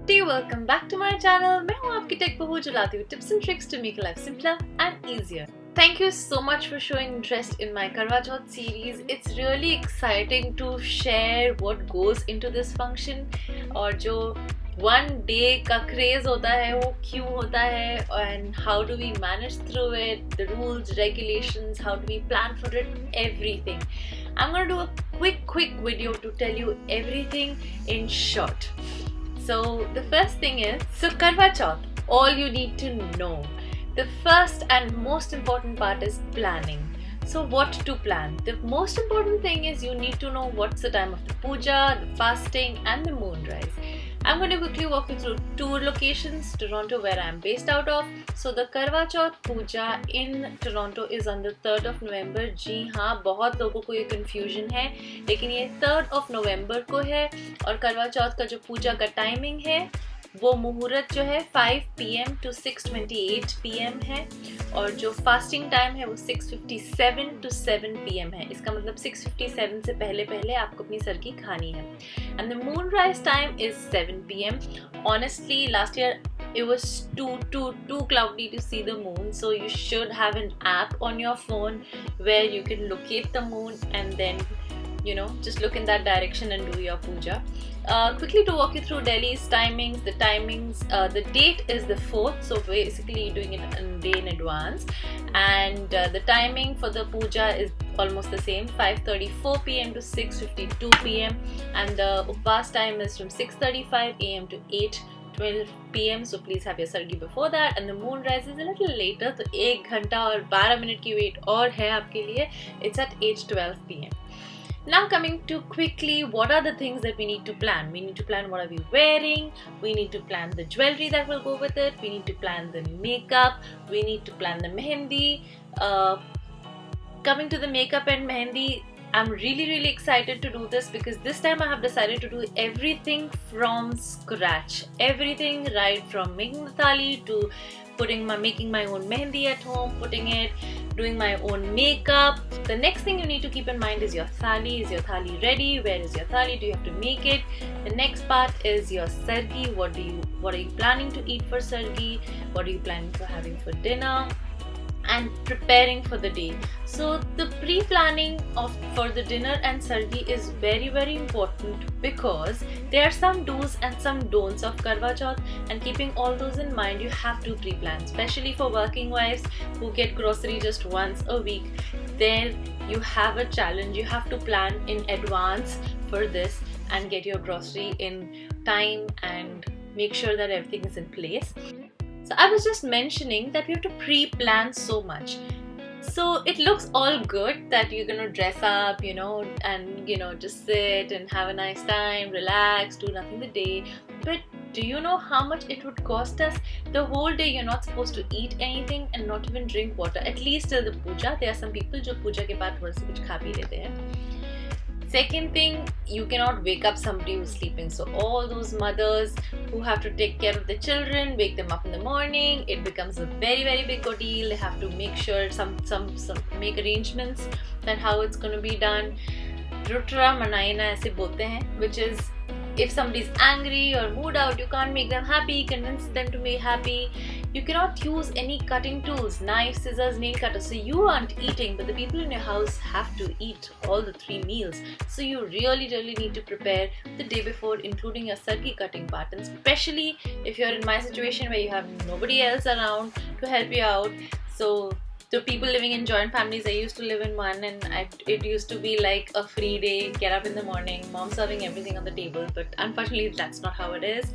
everybody, welcome back to my channel. मैं हूँ आपकी टेक बहू जो लाती हूँ tips and tricks to make life simpler and easier. Thank you so much for showing interest in my Karwachaut series. It's really exciting to share what goes into this function और जो one day का craze होता है वो क्यों होता है and how do we manage through it, the rules, regulations, how do we plan for it, everything. I'm gonna do a quick video to tell you everything in short. So the first thing is, Karwachaut, all you need to know. The first and most important part is planning. So what to plan? The most important thing is you need to know what's the time of the puja, the fasting and the moonrise. I'm going to quickly walk you through two locations, Toronto where I am based out of. So the Karwachaut puja in Toronto is on the 3rd of November. जी हाँ, बहुत लोगों को ये confusion है, लेकिन ये 3rd of November को है और करवाचौथ का जो पूजा का टाइमिंग है वो मुहूर्त जो है 5 PM to 6:28 PM है और जो फास्टिंग टाइम है वो 6:57 to 7 PM है. इसका मतलब 6:57 से पहले आपको अपनी सरगी खानी है. And the moonrise time is 7 PM. Honestly, last year it was too cloudy to see the moon, so you should have an app on your phone where you can locate the moon and then just look in that direction and do your puja. Quickly to walk you through Delhi's timings. The date is the 4th, so basically you're doing it a day in advance, and the timing for the puja is almost the same, 5:34 PM to 6:52 PM, and the upvas time is from 6:35 AM to 8:12 PM, so please have your sargi before that. And the moonrise is a little later, so 1 घंटा और 12 minute की wait और है आपके लिए. It's at 8:12 PM. Now coming to quickly, what are the things that we need to plan? We need to plan what are we wearing, we need to plan the jewelry that will go with it, we need to plan the makeup, we need to plan the mehendi. Coming to the makeup and mehendi, I'm really excited to do this because this time I have decided to do everything from scratch. Everything right from making the thali to making my own mehendi at home, doing my own makeup. The next thing you need to keep in mind is your thali. Is your thali ready? Where is your thali? Do you have to make it? The next part is your sargi. What are you planning to eat for sargi? What are you planning for having for dinner? And preparing for the day. So the pre-planning for the dinner and sargi is very important because there are some do's and some don'ts of Karwachaut, and keeping all those in mind you have to pre-plan, especially for working wives who get grocery just once a week. Then you have a challenge. You have to plan in advance for this and get your grocery in time and make sure that everything is in place. So I was just mentioning that we have to pre-plan so much. So it looks all good that you're gonna dress up, and just sit and have a nice time, relax, do nothing the day. But do you know how much it would cost us? The whole day you're not supposed to eat anything and not even drink water, at least till the puja. There are some people जो पूजा के बाद थोड़ा सा कुछ खा P लेते हैं. Second thing, you cannot wake up somebody who's sleeping. So all those mothers who have to take care of the children, wake them up in the morning, it becomes a very big ordeal. They have to make sure some make arrangements that how it's going to be done. Rutra manaina ऐसे बोलते हैं, which is if somebody's angry or mood out, you can't make them happy, convince them to be happy. You cannot use any cutting tools, knives, scissors, nail cutters. So you aren't eating, but the people in your house have to eat all the 3 meals. So you really need to prepare the day before, including your sargi cutting part. And especially if you're in my situation where you have nobody else around to help you out. So the people living in joint families, I used to live in one, and it used to be like a free day. Get up in the morning, mom serving everything on the table, but unfortunately that's not how it is.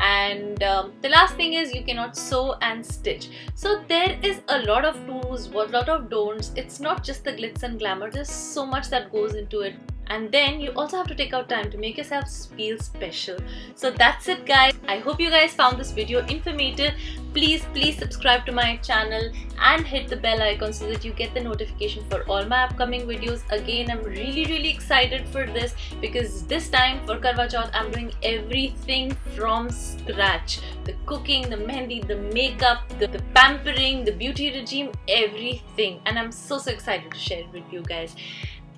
And the last thing is you cannot sew and stitch. So there is a lot of do's, a lot of don'ts. It's not just the glitz and glamour. There's so much that goes into it. And then you also have to take out time to make yourself feel special. So that's it, guys. I hope you guys found this video informative. Please subscribe to my channel and hit the bell icon so that you get the notification for all my upcoming videos. Again, I'm really excited for this because this time for Karwachaut I'm doing everything from scratch. The cooking, the mehendi, the makeup, the pampering, the beauty regime, everything. And I'm so excited to share it with you guys.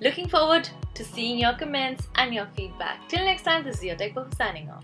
Looking forward to seeing your comments and your feedback. Till next time, this is your Tech Boo signing off.